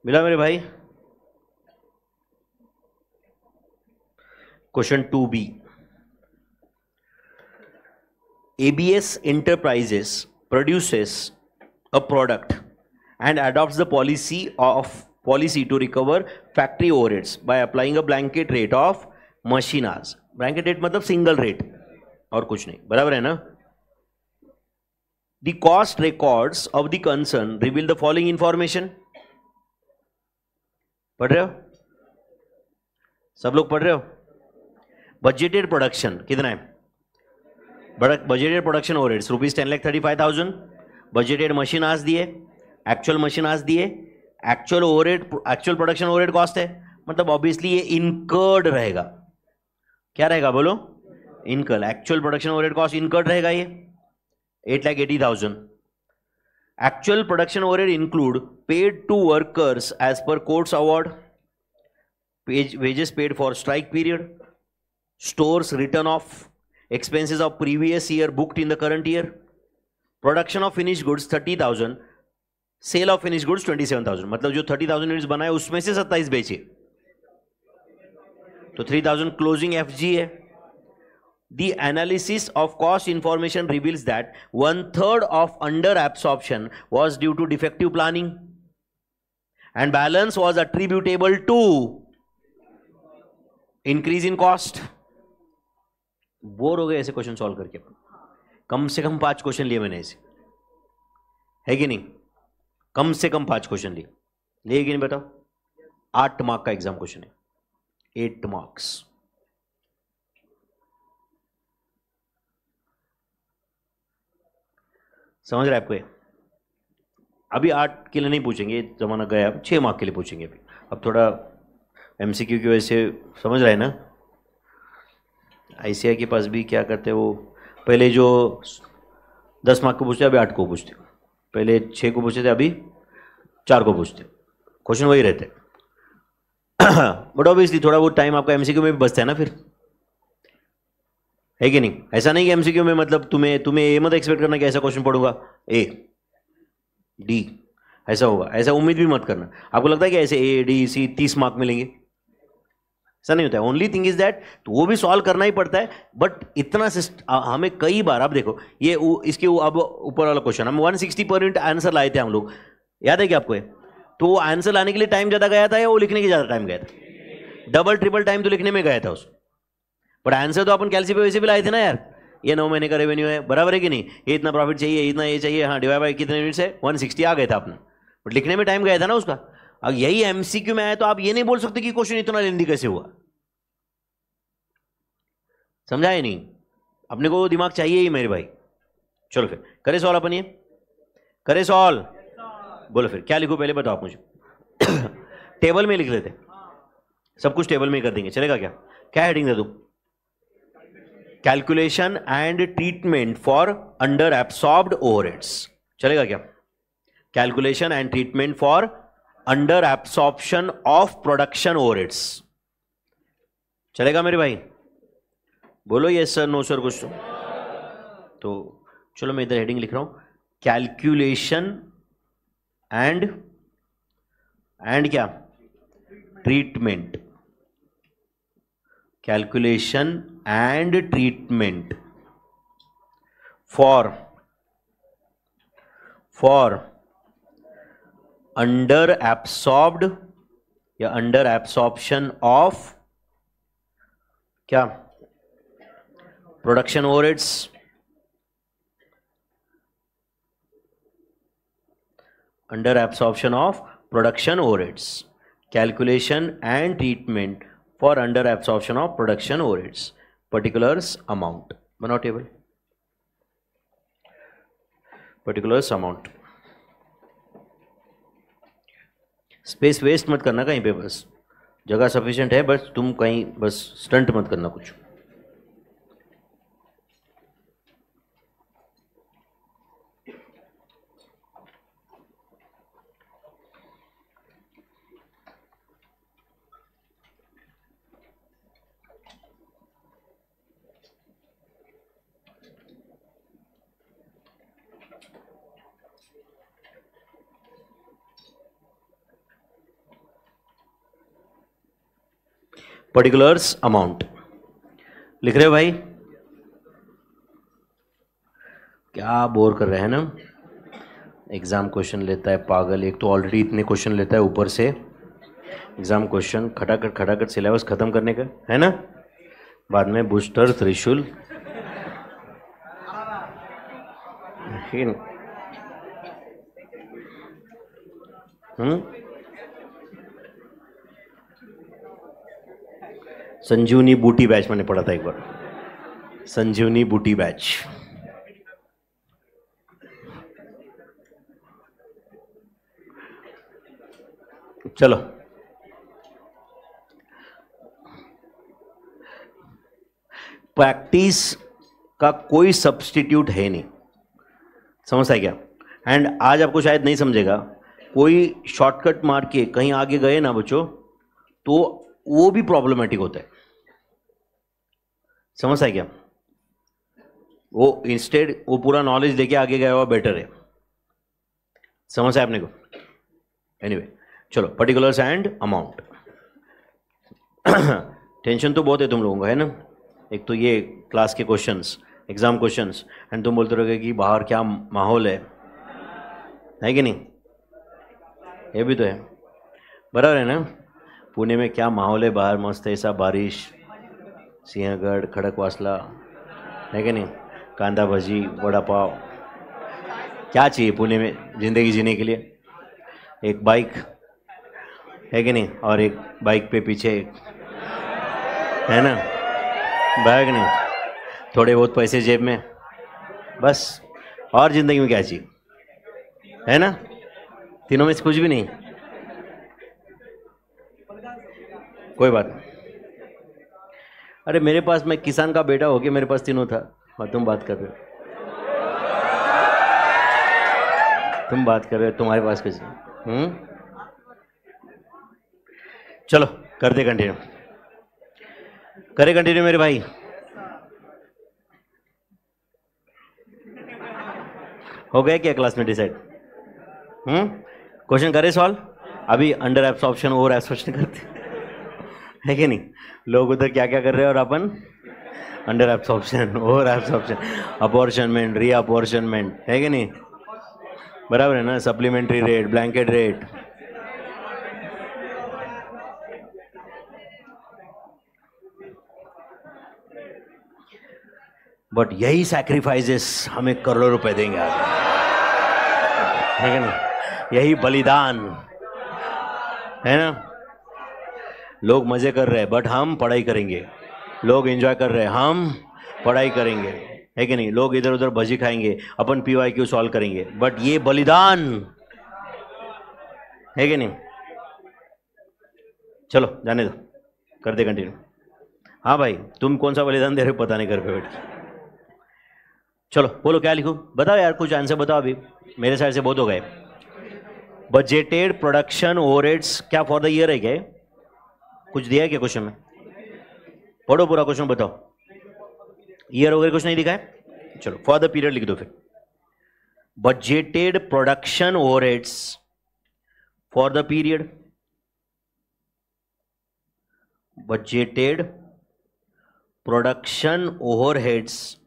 मिला मेरे भाई? Question 2B, ABS Enterprises produces a product and adopts the policy to recover factory overheads by applying a blanket rate of machine hours. Blanket rate मतलब single rate और कुछ नहीं, बराबर है ना? The cost records of the concern reveal the following information. पढ़ रहे हो? सब लोग पढ़ रहे हो? बजटेड प्रोडक्शन कितना है? Budgeted production overheads ₹10,35,000. Budgeted machine hours दिए, एक्चुअल मशीन आवर्स दिए, actual overhead, actual production overhead cost है, मतलब ऑब्वियसली ये इनकर्ड रहेगा. क्या रहेगा बोलो? Incurred. Actual production overhead cost incurred रहेगा ये 8,80,000. Actual production overhead include paid to workers as per court's award, wages paid for strike period, stores written off, expenses of previous year booked in the current year, production of finished goods 30,000, sale of finish goods 27,000. मतलब जो 30,000 units बनाए उसमें से 27 बेचे, तो 3,000 closing FG है. The analysis of cost information reveals that 1/3 of under absorption was due to defective planning and balance was attributable to increase in cost. Bore हो गए ऐसे क्वेश्चन सॉल्व करके? कम से कम 5 क्वेश्चन लिए मैंने ऐसे, है कि नहीं? कम से कम 5 क्वेश्चन लिए कि नहीं बताओ? 8 मार्क का एग्जाम क्वेश्चन है, 8 मार्क्स. समझ रहे आपको? अभी 8 के लिए नहीं पूछेंगे, जमाना गया. अब 6 मार्क के लिए पूछेंगे. अभी अब थोड़ा एमसीक्यू की वजह से समझ रहे हैं ना? आईसीआई के पास भी क्या करते हैं वो, पहले जो 10 मार्क को पूछते, अभी 8 को पूछते. पहले 6 को पूछते थे, अभी 4 को पूछते. क्वेश्चन वही रहते. बट ऑब्वियसली थोड़ा बहुत टाइम आपका एमसीक्यू में भी बचता है ना फिर, है कि नहीं? ऐसा नहीं कि एमसीक्यू में मतलब तुम्हें ये मत एक्सपेक्ट करना कि ऐसा क्वेश्चन पढ़ूंगा ए डी ऐसा होगा, ऐसा उम्मीद भी मत करना. आपको लगता है कि ऐसे ए डी सी 30 मार्क मिलेंगे? ऐसा नहीं होता है. ओनली थिंग इज दैट तो वो भी सॉल्व करना ही पड़ता है. बट इतना हमें कई बार, आप देखो ये इसके अब ऊपर वाला क्वेश्चन हम 160 पर यूनिट आंसर लाए थे हम लोग, याद है क्या आपको? तो वो आंसर लाने के लिए टाइम ज्यादा गया था या वो लिखने के ज्यादा टाइम गया था? डबल ट्रिपल टाइम तो लिखने में गया था उसको. बट आंसर तो अपन कैलसी पे वैसे भी लाए थे ना यार. ये 9 महीने का रेवेन्यू है, बराबर है कि नहीं? ये इतना प्रॉफिट चाहिए, इतना ये चाहिए, हाँ डिवाइड बाय कितने यूनिट्स है, 160 आ गया था अपना. बट लिखने में टाइम गया था ना उसका. अब यही एमसीक्यू में आया तो आप ये नहीं बोल सकते कि क्वेश्चन इतना लेंदी कैसे हुआ. समझा है नहीं? अपने को दिमाग चाहिए ही मेरे भाई. चलो फिर करे सॉल्व अपन, ये करे सॉल्व. बोलो फिर क्या लिखो, पहले बताओ आप मुझे. टेबल में लिख लेते, सब कुछ टेबल में कर देंगे, चलेगा क्या? क्या हेडिंग दे दूं? Calculation and treatment for under absorbed overheads. चलेगा क्या? Calculation and treatment for under absorption of production overheads. चलेगा मेरे भाई? बोलो यस सर, नो सर, कुछ तो चलो मैं इधर हेडिंग लिख रहा हूं, कैलकुलेशन एंड क्या? Treatment. Calculation and treatment for under absorbed या अंडर एब्सॉर्प्शन ऑफ क्या? Production overheads. Under absorption of production overheads. Calculation and treatment for under absorption of production overheads. Particulars amount. बनाओ table. Particulars amount. Space waste मत करना कहीं पे, बस जगह sufficient है, बस तुम कहीं बस स्टंट मत करना कुछ. पर्टिकुलर्स अमाउंट लिख रहे हो भाई? क्या बोर कर रहे हैं ना, एग्जाम क्वेश्चन लेता है पागल, एक तो ऑलरेडी इतने क्वेश्चन लेता है, ऊपर से एग्जाम क्वेश्चन खटाखट सिलेबस खत्म करने का है ना, बाद में बूस्टर त्रिशूल। संजीवनी बूटी बैच मैंने पढ़ा था एक बार, संजीवनी बूटी बैच। चलो प्रैक्टिस का कोई सब्स्टिट्यूट है नहीं, समझ है क्या? एंड आज आपको शायद नहीं समझेगा, कोई शॉर्टकट मार के कहीं आगे गए ना बच्चों तो वो भी प्रॉब्लमेटिक होता है, समझ है क्या? वो इंस्टेड वो पूरा नॉलेज लेके आगे गया हुआ बेटर है, समझ है आपने को? एनीवे चलो, पर्टिकुलर्स एंड अमाउंट। टेंशन तो बहुत है तुम लोगों का, है ना? एक तो ये क्लास के क्वेश्चंस, एग्जाम क्वेश्चंस, एंड तुम बोलते रहोगे कि बाहर क्या माहौल है कि नहीं? ये भी तो है, बराबर है ना? पुणे में क्या माहौल है बाहर, मस्त है ऐसा, बारिश, सिंहगढ़, खड़कवासला, है कि नहीं? कांदा भजी, वड़ा पाव, क्या चाहिए पुणे में जिंदगी जीने के लिए? एक बाइक, है कि नहीं? और एक बाइक पे पीछे, है ना, बैग नहीं, थोड़े बहुत पैसे जेब में, बस। और जिंदगी में क्या चाहिए, है ना? तीनों में से कुछ भी नहीं, कोई बात नहीं। अरे मेरे पास, मैं किसान का बेटा हो के मेरे पास तीनों था, और तुम बात कर रहे हो, तुम्हारे पास कुछ? चलो करते कंटिन्यू, करे कंटिन्यू मेरे भाई। हो गया क्या क्लास में डिसाइड? क्वेश्चन करे सॉल्व? अभी अंडर एब्सॉर्प्शन ओवर एब्सॉर्प्शन करते है कि नहीं? लोग उधर क्या क्या कर रहे हैं और अपन अंडर एब्सॉर्प्शन, ओवर एब्सॉर्प्शन, अपॉर्चनमेंट, री अपॉर्चनमेंट, है कि नहीं? बराबर है ना? Supplementary rate, blanket rate, but यही सैक्रिफाइसेस हमें करोड़ों रुपए देंगे आगे, है कि नहीं? यही बलिदान है ना? लोग मजे कर रहे हैं बट हम पढ़ाई करेंगे, लोग एंजॉय कर रहे हैं, हम पढ़ाई करेंगे, है कि नहीं? लोग इधर उधर भजी खाएंगे, अपन PYQ सॉल्व करेंगे, बट ये बलिदान, है कि नहीं? चलो जाने दो, कर दे कंटिन्यू। हाँ भाई, तुम कौन सा बलिदान दे रहे हो पता नहीं, घर पे बैठ के। चलो बोलो क्या लिखूं, बताओ यार, कुछ आंसर बताओ, अभी मेरे साइड से बहुत हो गए। बजटेड प्रोडक्शन ओवरहेड्स क्या फॉर द ईयर है क्या? कुछ दिया है क्या क्वेश्चन में? पढ़ो पूरा क्वेश्चन, बताओ। ईयर वगैरह कुछ नहीं दिखा है? चलो फॉर द पीरियड लिख दो फिर। Budgeted production overheads for the period, budgeted production overheads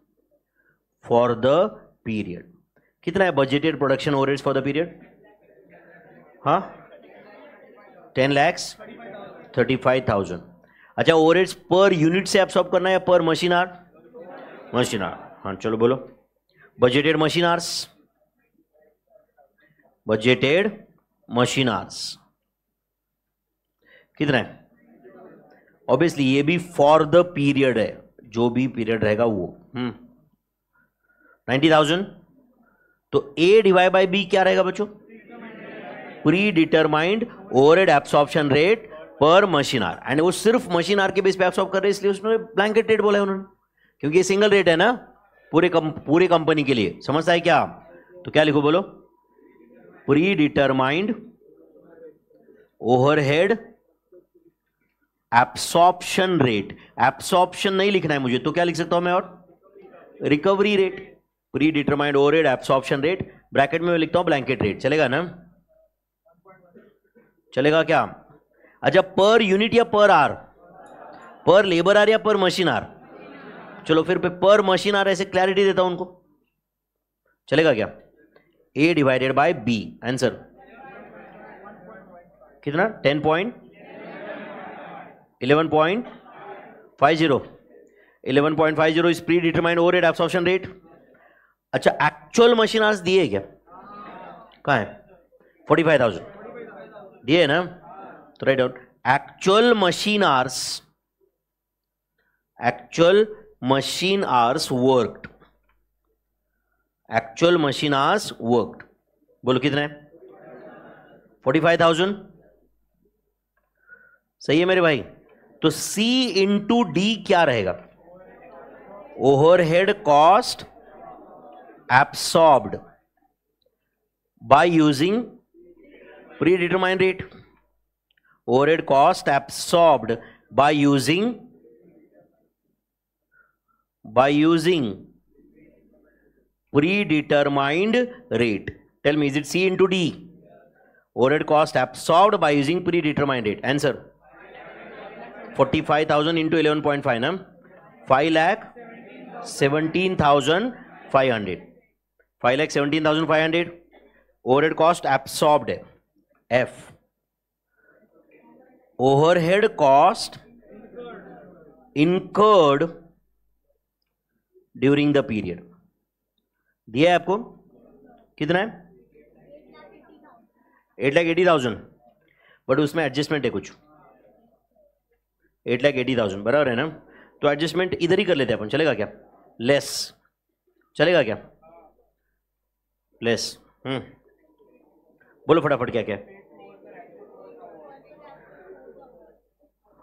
for the period. कितना है budgeted production overheads for the period? हाँ 10,35,000। अच्छा, ओवरहेड्स पर यूनिट से एब्सॉर्ब करना है या पर मशीन आर? Machine are. हाँ चलो बोलो, budgeted machine hours, budgeted machine hours कितना है? ऑब्वियसली ये भी फॉर द पीरियड है, जो भी पीरियड रहेगा वो 90,000। तो A डिवाइड बाई B क्या रहेगा बच्चों? Pre determined overhead absorption rate पर मशीन आर, एंड वो सिर्फ मशीन आर के बेस पे एब्सॉर्ब कर रहे हैं, इसलिए उसने ब्लैंकेट रेट बोला है उन्होंने, क्योंकि ये सिंगल रेट है ना पूरे कंपनी के लिए, समझता है क्या? तो क्या लिखो बोलो, pre determined overhead absorption rate. Absorption नहीं लिखना है मुझे, तो क्या लिख सकता हूं मैं? और recovery rate, pre determined overhead absorption rate, bracket में मैं लिखता हूं ब्लैंकेट रेट, चलेगा ना? चलेगा क्या? अच्छा, पर यूनिट या पर आर? पर लेबर आर या पर मशीन आर? चलो फिर पर मशीन आर ऐसे क्लैरिटी देता हूं उनको, चलेगा क्या? A divided by B, answer कितना? 11.50 is pre determined overhead absorption rate. अच्छा, एक्चुअल मशीन आवर्स दिए क्या? कहाँ है? 45,000 दिए ना, तो write down actual machine hours worked, actual machine hours worked, बोलो कितना है? 45,000, सही है मेरे भाई। तो C इंटू डी क्या रहेगा? Overhead cost absorbed by using pre determined rate, overhead cost absorbed by using predetermined rate. Tell me, is it C into D? Overhead cost absorbed by using predetermined rate. Answer 45,000 into 11.5 na, 5,17,500, 5,17,500 overhead cost absorbed है F, overhead cost incurred during the period दिया है आपको, कितना है? 8,80,000, but उसमें adjustment है कुछ, 8,80,000 बराबर है ना, तो एडजस्टमेंट इधर ही कर लेते हैं अपन, चलेगा क्या? लेस चलेगा क्या? लेस बोलो फटाफट क्या क्या है?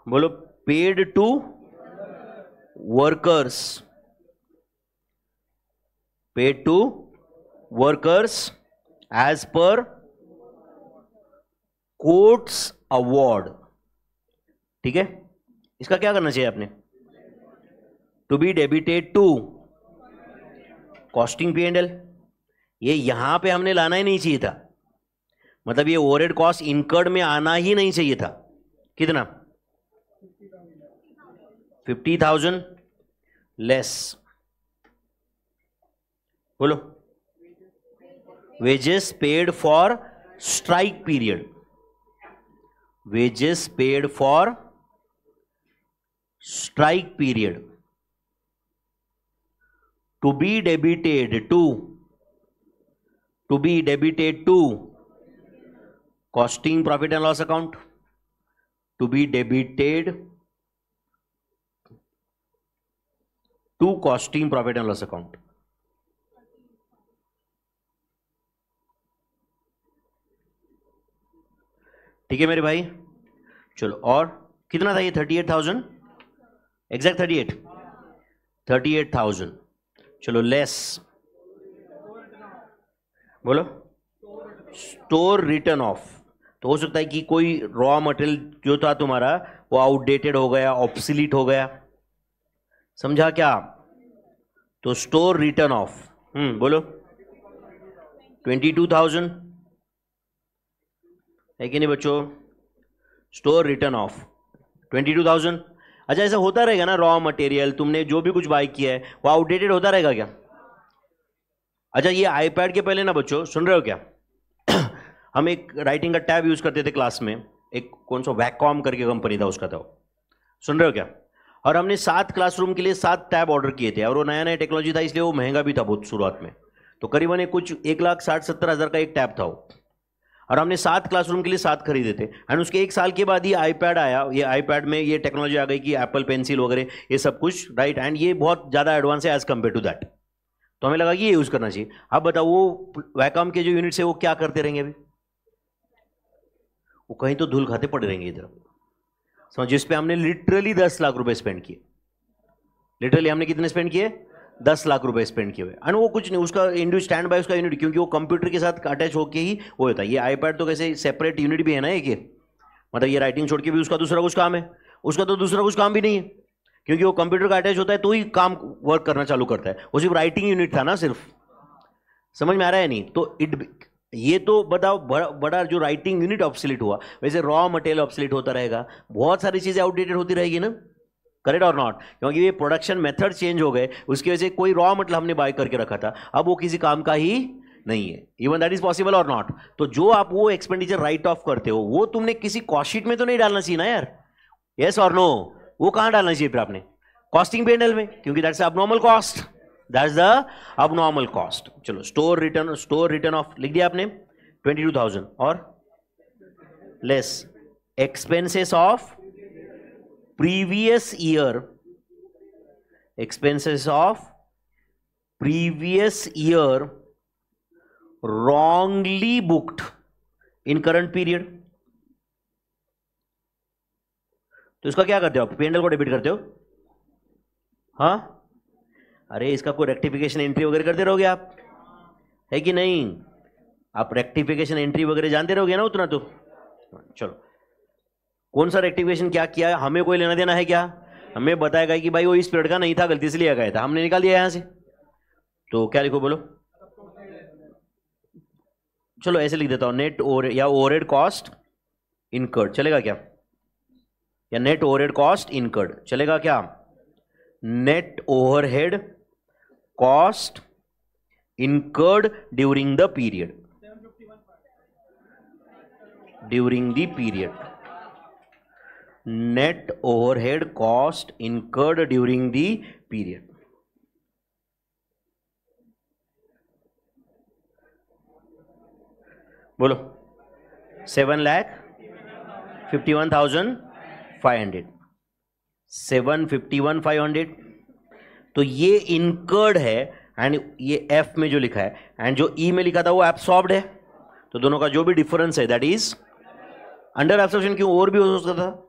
बोलो paid to workers, paid to workers as per courts award, ठीक है। इसका क्या करना चाहिए आपने? To be debited to costing P and L, ये यहां पे हमने लाना ही नहीं चाहिए था, मतलब ये ओवरहेड कॉस्ट इनकर्ड में आना ही नहीं चाहिए था। कितना? 50,000 लेस, बोलो wages paid for strike period, wages paid for strike period to be debited to costing profit and loss account, to be debited to costing profit and loss account. ठीक है मेरे भाई, चलो और कितना था ये? 38,000 एग्जैक्ट 38,000। चलो लेस, बोलो स्टोर रिटर्न ऑफ। तो हो सकता है कि कोई रॉ मटेरियल जो था तुम्हारा वो आउटडेटेड हो गया, ऑब्सोलीट हो गया, समझा क्या? तो स्टोर रिटर्न ऑफ बोलो 22,000 है कि नहीं बच्चों? Store return of 22,000। अच्छा, ऐसा होता रहेगा ना, रॉ मटेरियल तुमने जो भी कुछ बाय किया है वो आउटडेटेड होता रहेगा क्या? अच्छा, ये आईपैड के पहले ना बच्चों, सुन रहे हो क्या? हम एक राइटिंग का टैब यूज करते थे क्लास में, एक कौन सा वैकॉम करके कंपनी था उसका था, सुन रहे हो क्या? और हमने 7 क्लासरूम के लिए 7 टैब ऑर्डर किए थे, और वो नया नया टेक्नोलॉजी था इसलिए वो महंगा भी था बहुत शुरुआत में, तो करीबन कुछ 1,60,70 हज़ार का एक टैब था वो, और हमने 7 क्लासरूम के लिए 7 खरीदे थे। एंड उसके 1 साल के बाद ही आईपैड आया, ये आईपैड में ये टेक्नोलॉजी आ गई कि एप्पल पेंसिल वगैरह ये सब कुछ, राइट, एंड ये बहुत ज़्यादा एडवांस है एज कम्पेयर टू दैट, तो हमें लगा कि ये यूज़ करना चाहिए। अब बताओ वो वैकॉम के जो यूनिट्स है वो क्या करते रहेंगे अभी? वो कहीं तो धूल खाते पड़े रहेंगे इधर, समझ, जिस पे हमने लिटरली 10 लाख रुपए स्पेंड किए, लिटरली हमने कितने स्पेंड किए? 10 लाख रुपए स्पेंड किए हुए, एंड वो कुछ नहीं, उसका इंडिविजुअल स्टैंड बाय उसका यूनिट, क्योंकि वो कंप्यूटर के साथ अटैच होके ही वो होता है। ये आईपैड तो कैसे सेपरेट यूनिट भी है ना एक, ये मतलब ये राइटिंग छोड़ के भी उसका दूसरा कुछ काम है, उसका तो दूसरा कुछ काम भी नहीं है, क्योंकि वो कंप्यूटर का अटैच होता है तो ही काम वर्क करना चालू करता है, वो सिर्फ राइटिंग यूनिट था ना सिर्फ, समझ में आ रहा है नहीं? तो ये तो बताओ बड़ा जो राइटिंग यूनिट ऑब्सोलीट हुआ, वैसे रॉ मटेरियल ऑब्सोलीट होता रहेगा, बहुत सारी चीजें आउटडेटेड होती रहेगी ना, करेक्ट और नॉट? क्योंकि ये प्रोडक्शन मेथड चेंज हो गए, उसकी वजह से कोई रॉ मतलब हमने बाय करके रखा था, अब वो किसी काम का ही नहीं है. इवन दैट इज पॉसिबल और नॉट? तो जो आप वो एक्सपेंडिचर राइट ऑफ करते हो वो तुमने किसी कॉस्ट शीट में तो नहीं डालना चाहिए ना यार. यस और नो? वो कहां डालना चाहिए फिर आपने? कॉस्टिंग P&L में, क्योंकि that's abnormal cost. That's the abnormal cost. चलो स्टोर रिटर्न ऑफ लिख दिया आपने 22,000 और less expenses of previous year, expenses of previous year wrongly booked in current period. तो इसका क्या करते हो आप? P&L को डेबिट करते हो? हाँ, अरे इसका कोई रेक्टिफिकेशन एंट्री वगैरह करते रहोगे आप, है कि नहीं? आप रेक्टिफिकेशन एंट्री वगैरह जानते रहोगे ना उतना तो. चलो कौन सा रेक्टिफिकेशन क्या किया हमें कोई लेना देना है क्या? हमें बताएगा कि भाई वो इस पीरियड का नहीं था, गलती से लिया गया था, हमने निकाल दिया यहां से. तो क्या लिखो बोलो? चलो ऐसे लिख देता हूं, नेट ओवर या ओवरहेड कॉस्ट इनकर्ड चलेगा क्या? या नेट ओवरहेड कॉस्ट इनकर्ड चलेगा क्या? Net overhead cost incurred during the period. During the period. Net overhead cost incurred during the period. बोलो 7,51,500. 751,500. तो ये इनकर्ड है एंड ये एफ में जो लिखा है एंड जो ई में लिखा था वो एब्सॉर्ब्ड है. तो दोनों का जो भी डिफरेंस है दैट इज अंडर एब्सॉर्प्शन. क्यों? और भी हो सकता था.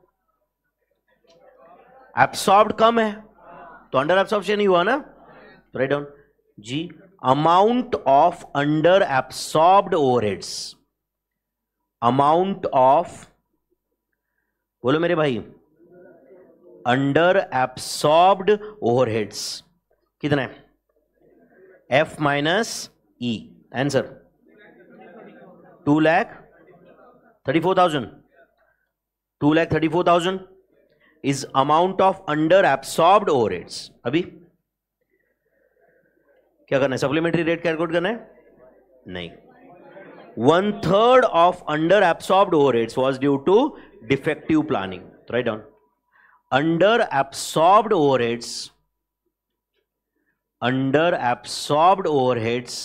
एब्सॉर्ब्ड कम है तो अंडर एब्सॉर्प्शन ही हुआ ना. Write down G. Amount of under absorbed overheads. Amount of, बोलो मेरे भाई, अंडर एब्सॉर्ब्ड ओवरहेड्स कितना है? F minus E. Answer 2,34,000. 2,34,000 is amount of under absorbed overheads. अभी क्या करना है? सप्लीमेंट्री रेट कैलकुलेट करना है? नहीं. 1/3 of under absorbed overheads was due to defective planning. Write down. Under absorbed overheads. Under absorbed overheads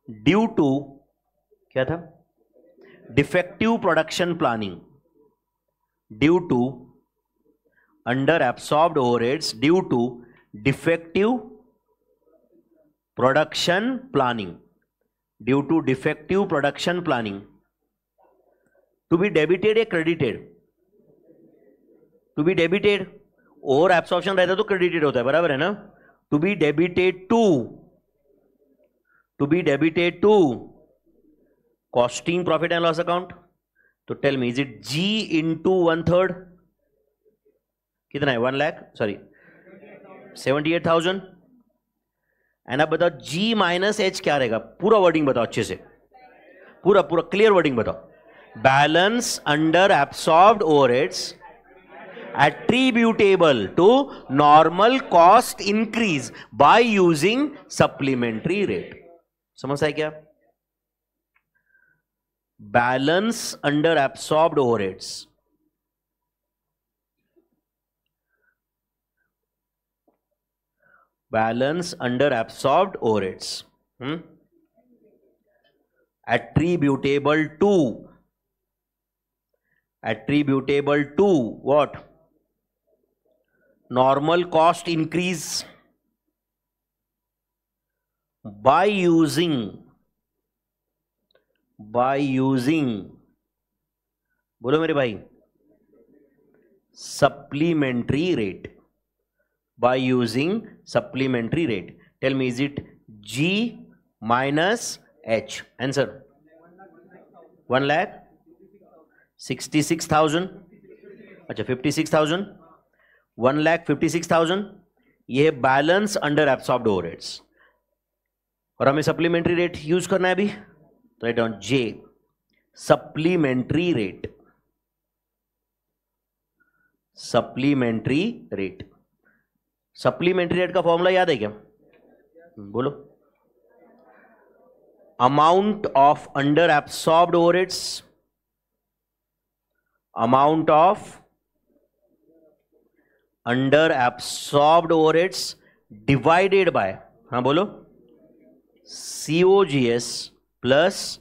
due to क्या था? Defective production planning. Due to under absorbed overheads due to defective production planning. Due to defective production planning. To be debited या credited? To be debited. over absorption रहता तो credited होता है, बराबर है ना? To be debited to. To be debited to costing profit and loss account. तो tell me, is it G into 1/3? कितना है? 1 लाख, सॉरी 78,000. एंड अब बताओ G माइनस H क्या रहेगा? पूरा वर्डिंग बताओ अच्छे से, पूरा पूरा क्लियर वर्डिंग बताओ. Balance under absorbed overheads attributable to normal cost increase by using supplementary rate. समझ आया क्या? Balance under absorbed overheads. Balance under absorbed overheads attributable to what? Normal cost increase by using बोलो मेरे भाई, supplementary rate. By using supplementary rate. Tell me, is it G minus H? Answer 1,66,000. अच्छा 56,000. 1,56,000 ये है balance under absorbed overheads और हमें supplementary rate use करना है अभी. Write down J supplementary rate. Supplementary rate. Supplementary rate का फॉर्मूला याद है क्या? बोलो। Amount of under absorbed overheads, amount of under absorbed overheads divided by, हाँ बोलो, COGS प्लस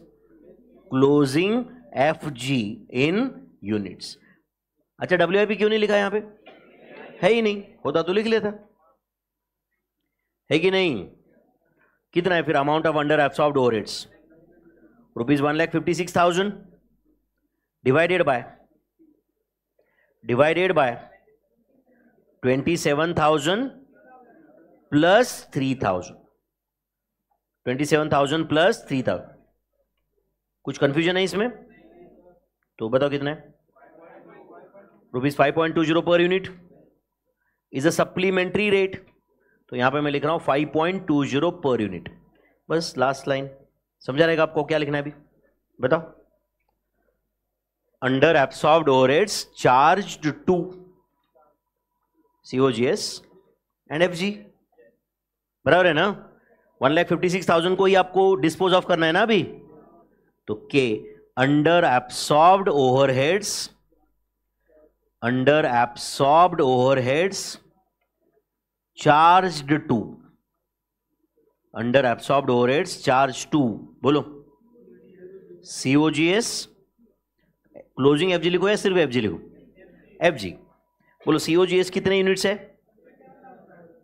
क्लोजिंग FG इन यूनिट्स। अच्छा, WIP क्यों नहीं लिखा यहां पे? है ही नहीं, होता तो लिख लेता, है कि नहीं? कितना है फिर amount of under absorbed overheads? ₹1,56,000 divided by 27,000 plus 3,000, 27,000 plus 3,000। कुछ कंफ्यूजन है इसमें? तो बताओ कितना है? ₹5.20 per unit is a supplementary rate. तो यहां पे मैं लिख रहा हूं 5.20 पर यूनिट। बस लास्ट लाइन समझा रहेगा आपको क्या लिखना है अभी? बताओ। Under absorbed overheads charged to COGS and FG, बराबर है ना? 1,56,000 को ही आपको डिस्पोज ऑफ करना है ना अभी। तो के under absorbed overheads, under absorbed overheads charged to, under absorbed overheads charge to, बोलो, COGS। क्लोजिंग FG लिखो या सिर्फ FG लिखो? FG। बोलो COGS कितने यूनिट्स है?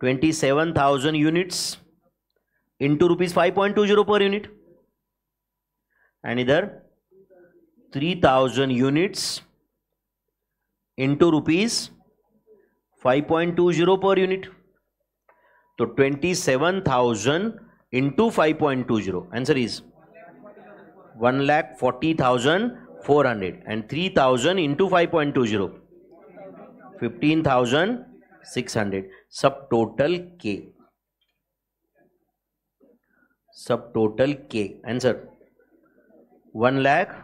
27,000 units into ₹5.20 per unit, and इधर 3,000 यूनिट्स इंटू ₹5.20 पर यूनिट। तो 27,000 into 5.20, answer is 1,40,400 and 3,000 into 5.20 15,600। सब टोटल के आंसर 1,00,000